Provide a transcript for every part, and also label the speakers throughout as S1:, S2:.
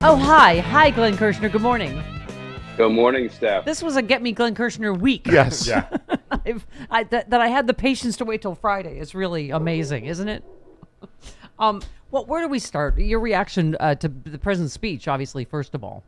S1: Oh, hi. Hi, Glenn Kirschner. Good morning.
S2: Good morning, Steph.
S1: This was a Get Me Glenn Kirschner week.
S3: Yes. Yeah.
S1: That I had the patience to wait till Friday is really amazing, isn't it? Well, where do we start? Your reaction to the president's speech, obviously, first of all.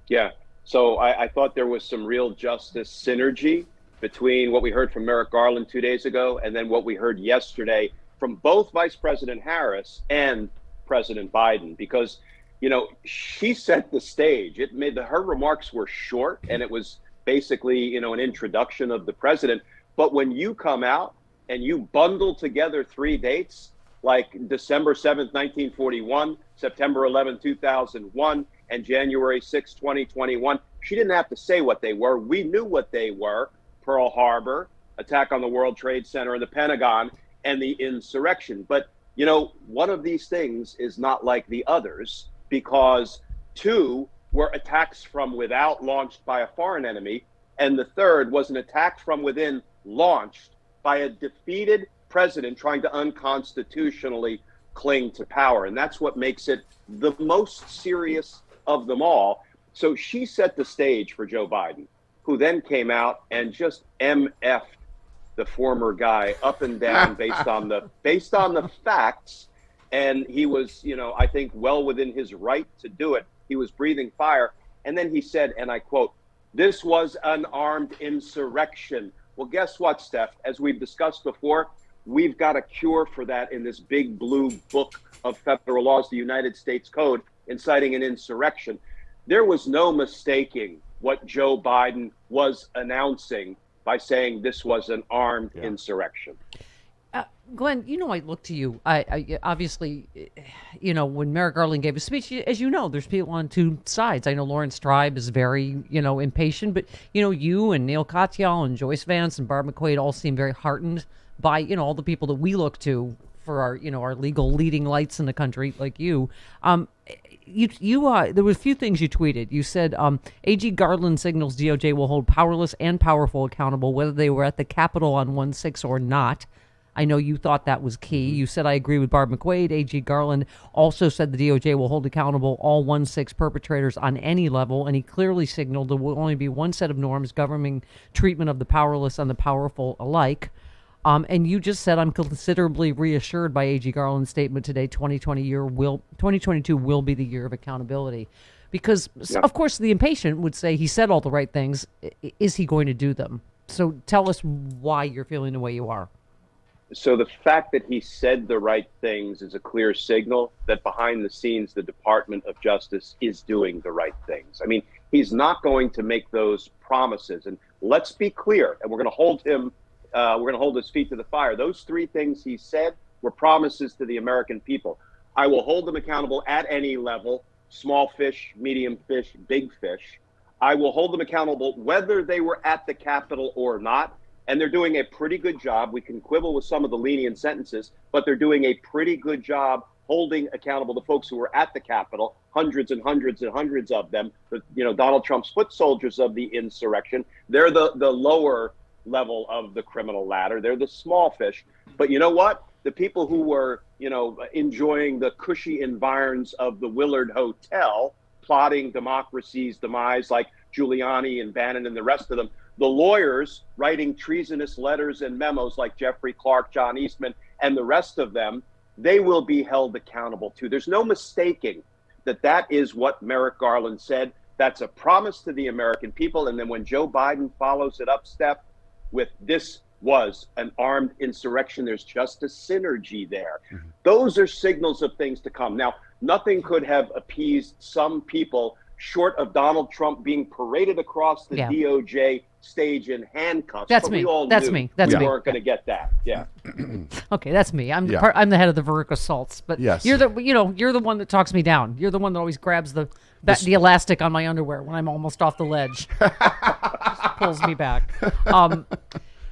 S2: Yeah. So I thought there was some real justice synergy between what we heard from Merrick Garland 2 days ago and then what we heard yesterday from both Vice President Harris and President Biden, because, you know, she set the stage. Her remarks were short, and it was basically, you know, an introduction of the president. But when you come out and you bundle together three dates, like December 7th, 1941, September 11th, 2001, and January 6th, 2021, she didn't have to say what they were. We knew what they were: Pearl Harbor, attack on the World Trade Center and the Pentagon, and the insurrection. But, you know, one of these things is not like the others, because two were attacks from without launched by a foreign enemy, and the third was an attack from within launched by a defeated president trying to unconstitutionally cling to power. And that's what makes it the most serious of them all. So she set the stage for Joe Biden, who then came out and just MF'd the former guy up and down based on the facts. And he was, you know, I think well within his right to do it. He was breathing fire. And then he said, and I quote, "This was an armed insurrection." Well, guess what, Steph? As we've discussed before, we've got a cure for that in this big blue book of federal laws, the United States Code, inciting an insurrection. There was no mistaking what Joe Biden was announcing by saying this was an armed insurrection.
S1: Glenn, you know, I look to you. I obviously, you know, when Merrick Garland gave a speech, as you know, there's people on two sides. I know Lawrence Tribe is very, you know, impatient, but, you know, you and Neil Katyal and Joyce Vance and Barb McQuaid all seem very heartened by, you know, all the people that we look to for our, you know, our legal leading lights in the country, like you. There were a few things you tweeted. You said, AG Garland signals DOJ will hold powerless and powerful accountable, whether they were at the Capitol on 1/6 or not. I know you thought that was key. You said, I agree with Barb McQuaid. AG Garland also said the DOJ will hold accountable all 1/6 perpetrators on any level, and he clearly signaled there will only be one set of norms governing treatment of the powerless and the powerful alike. And you just said, I'm considerably reassured by AG Garland's statement today, 2022 will be the year of accountability. Because, of course, the impatient would say he said all the right things. Is he going to do them? So tell us why you're feeling the way you are.
S2: So the fact that he said the right things is a clear signal that behind the scenes, the Department of Justice is doing the right things. I mean, he's not going to make those promises. And let's be clear, and we're going to hold him, we're going to hold his feet to the fire. Those three things he said were promises to the American people. I will hold them accountable at any level: small fish, medium fish, big fish. I will hold them accountable whether they were at the Capitol or not. And they're doing a pretty good job. We can quibble with some of the lenient sentences, but they're doing a pretty good job holding accountable the folks who were at the Capitol, hundreds and hundreds and hundreds of them. You know, Donald Trump's foot soldiers of the insurrection. They're the lower level of the criminal ladder. They're the small fish. But you know what? The people who were, you know, enjoying the cushy environs of the Willard Hotel, plotting democracy's demise, like Giuliani and Bannon and the rest of them, the lawyers writing treasonous letters and memos like Jeffrey Clark, John Eastman, and the rest of them, they will be held accountable too. There's no mistaking that that is what Merrick Garland said. That's a promise to the American people. And then when Joe Biden follows it up, Steph, with "this was an armed insurrection," there's just a synergy there. Mm-hmm. Those are signals of things to come. Now, nothing could have appeased some people short of Donald Trump being paraded across the DOJ stage in handcuffs.
S1: That's
S2: but
S1: me.
S2: We all
S1: That's
S2: knew
S1: me. That's
S2: we
S1: me.
S2: weren't going to get that. Yeah.
S1: Okay, that's me. I'm the head of the Veruca Salts. But you're the one that talks me down. You're the one that always grabs the elastic on my underwear when I'm almost off the ledge. Just pulls me back.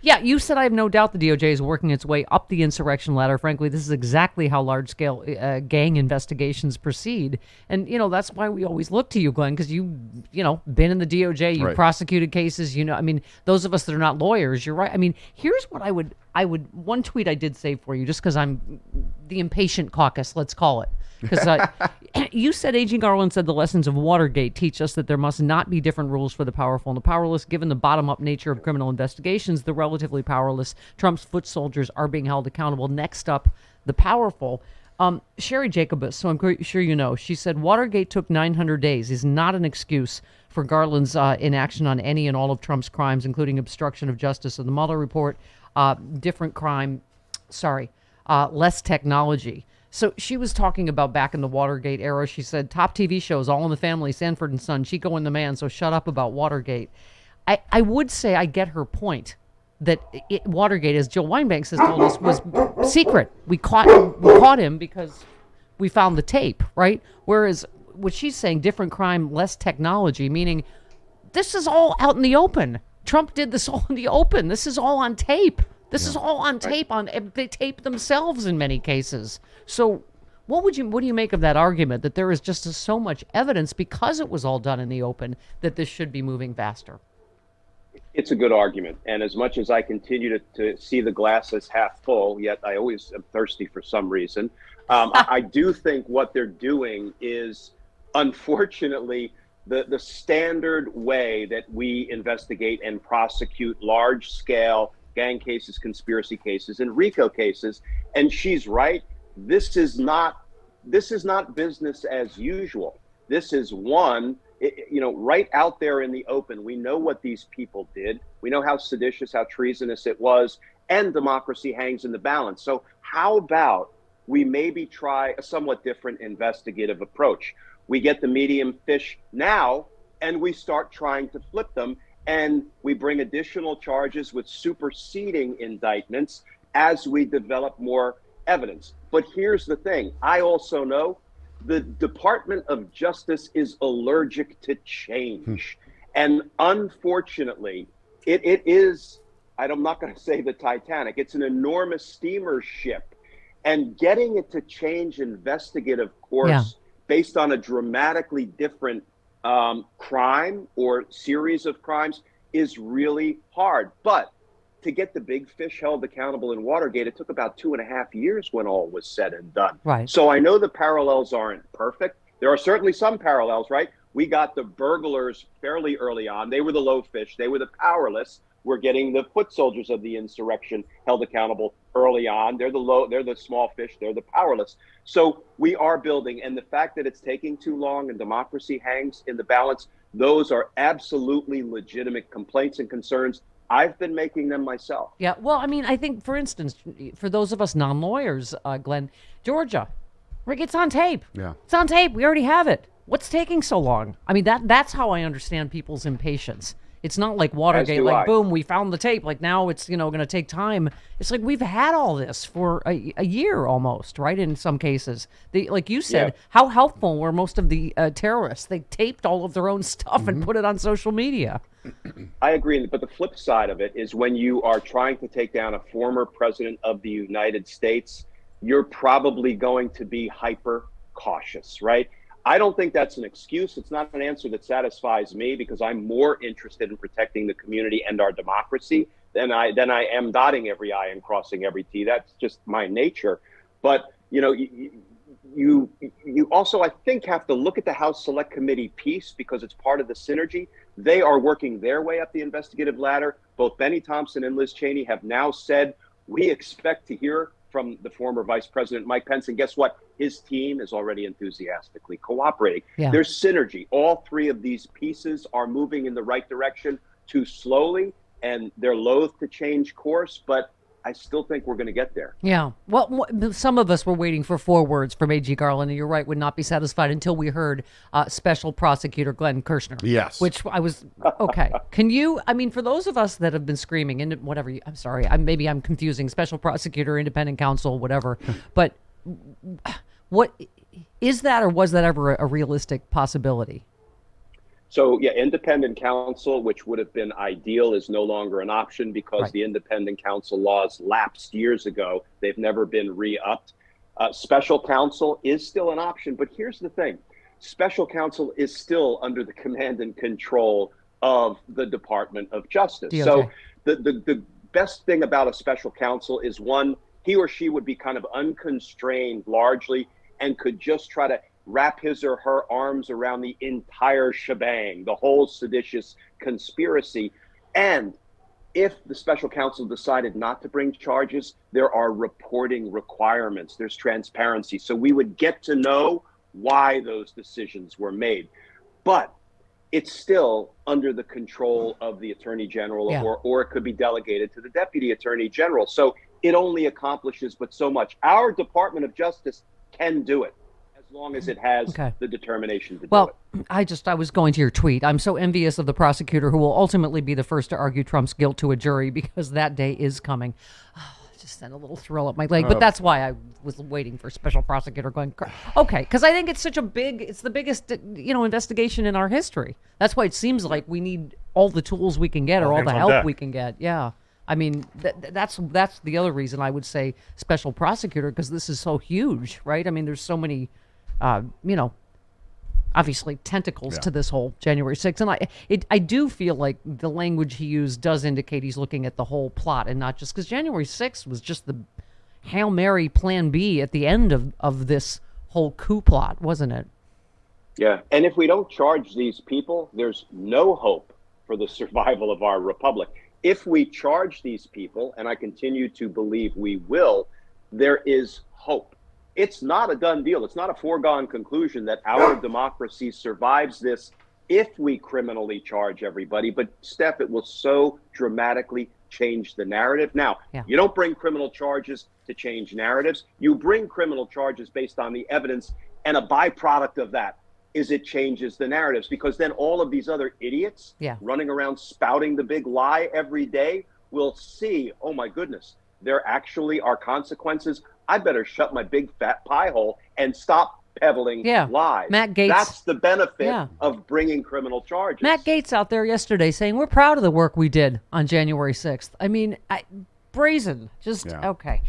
S1: Yeah, you said I have no doubt the DOJ is working its way up the insurrection ladder. Frankly, this is exactly how large-scale gang investigations proceed. And, you know, that's why we always look to you, Glenn, because you know, been in the DOJ, you've prosecuted cases, you know, I mean, those of us that are not lawyers, you're right. I mean, here's what I would, one tweet I did say for you, just because I'm the impatient caucus, let's call it. Because you said, A.G. Garland said the lessons of Watergate teach us that there must not be different rules for the powerful and the powerless. Given the bottom-up nature of criminal investigations, the relatively powerless, Trump's foot soldiers, are being held accountable. Next up, the powerful. Sherry Jacobus, so I'm sure you know, she said Watergate took 900 days is not an excuse for Garland's inaction on any and all of Trump's crimes, including obstruction of justice. In the Mueller report, less technology. So she was talking about back in the Watergate era. She said top TV shows, All in the Family, Sanford and Son, Chico and the Man, so shut up about Watergate. I would say I get her point that Watergate, as Jill Wine-Banks has told us, was secret. We caught him because we found the tape, right? Whereas what she's saying, different crime, less technology, meaning this is all out in the open. Trump did this all in the open. This is all on tape. This is all on tape. They tape themselves in many cases. So what do you make of that argument that there is just so much evidence because it was all done in the open that this should be moving faster?
S2: It's a good argument. And as much as I continue to see the glass as half full, yet I always am thirsty for some reason, I do think what they're doing is, unfortunately, the standard way that we investigate and prosecute large-scale gang cases, conspiracy cases, and RICO cases. And she's right. This is not business as usual. This is right out there in the open. We know what these people did. We know how seditious, how treasonous it was, and democracy hangs in the balance. So how about we maybe try a somewhat different investigative approach? We get the medium fish now, and we start trying to flip them. And we bring additional charges with superseding indictments as we develop more evidence. But here's the thing. I also know the Department of Justice is allergic to change. And unfortunately, it is, I'm not going to say the Titanic, it's an enormous steamer ship. And getting it to change investigative course based on a dramatically different crime or series of crimes is really hard. But to get the big fish held accountable in Watergate, it took about 2.5 years when all was said and done.
S1: Right.
S2: So I know the parallels aren't perfect. There are certainly some parallels, right? We got the burglars fairly early on. They were the low fish. They were the powerless. We're getting the foot soldiers of the insurrection held accountable early on. They're the small fish. They're the powerless. So we are building, and the fact that it's taking too long and democracy hangs in the balance, those are absolutely legitimate complaints and concerns. I've been making them myself.
S1: Yeah, well, I mean, I think, for instance, for those of us non-lawyers, Glenn, Georgia, Rick, it's on tape.
S3: Yeah. It's
S1: on tape. We already have it. What's taking so long? I mean, that's how I understand people's impatience. It's not like Watergate, like, boom, we found the tape. Like, now it's, going to take time. It's like we've had all this for a year almost, right, in some cases. Like you said, how helpful were most of the terrorists? They taped all of their own stuff and put it on social media.
S2: I agree. But the flip side of it is when you are trying to take down a former president of the United States, you're probably going to be hyper cautious, right? I don't think that's an excuse. It's not an answer that satisfies me because I'm more interested in protecting the community and our democracy than I am dotting every I and crossing every T. That's just my nature. But, you also, I think, have to look at the House Select Committee piece because it's part of the synergy. They are working their way up the investigative ladder. Both Benny Thompson and Liz Cheney have now said, we expect to hear from the former Vice President Mike Pence. And guess what? His team is already enthusiastically cooperating. Yeah. There's synergy. All three of these pieces are moving in the right direction too slowly, and they're loath to change course, but I still think we're going to get there.
S1: Yeah. Well, some of us were waiting for 4 words from A.G. Garland, and you're right, would not be satisfied until we heard Special Prosecutor Glenn Kirschner.
S3: Yes.
S1: Which I was, okay. Can you, I mean, for those of us that have been screaming, and whatever, I'm sorry, maybe I'm confusing, Special Prosecutor, Independent Counsel, whatever, but what is that, or was that ever a realistic possibility?
S2: So, yeah, independent counsel, which would have been ideal, is no longer an option because the independent counsel laws lapsed years ago. They've never been re-upped. Special counsel is still an option, but here's the thing. Special counsel is still under the command and control of the Department of Justice. DOJ. So the best thing about a special counsel is, one, he or she would be kind of unconstrained largely and could just try to wrap his or her arms around the entire shebang, the whole seditious conspiracy. And if the special counsel decided not to bring charges, there are reporting requirements. There's transparency. So we would get to know why those decisions were made. But it's still under the control of the attorney general, or it could be delegated to the deputy attorney general. So it only accomplishes but so much. Our Department of Justice can do it as long as it has the determination to do it.
S1: I was going to your tweet. I'm so envious of the prosecutor who will ultimately be the first to argue Trump's guilt to a jury, because that day is coming. Just sent a little thrill up my leg, but that's why I was waiting for special prosecutor going, okay, because I think it's such a it's the biggest, investigation in our history. That's why it seems like we need all the tools we can get, or all the help we can get. Yeah. I mean, that's the other reason I would say special prosecutor, because this is so huge, right? I mean, there's so many, obviously tentacles to this whole January 6th. And I do feel like the language he used does indicate he's looking at the whole plot, and not just because January 6th was just the Hail Mary plan B at the end of this whole coup plot, wasn't it?
S2: Yeah. And if we don't charge these people, there's no hope for the survival of our republic. If we charge these people, and I continue to believe we will, there is hope. It's not a done deal. It's not a foregone conclusion that our democracy survives this if we criminally charge everybody. But, Steph, it will so dramatically change the narrative. Now, you don't bring criminal charges to change narratives. You bring criminal charges based on the evidence, and a byproduct of that is it changes the narratives, because then all of these other idiots running around spouting the big lie every day will see, oh, my goodness, there actually are consequences. I better shut my big fat pie hole and stop peddling lies.
S1: Matt Gaetz.
S2: That's the benefit of bringing criminal charges.
S1: Matt Gaetz out there yesterday saying we're proud of the work we did on January 6th. I mean, brazen. Just, okay.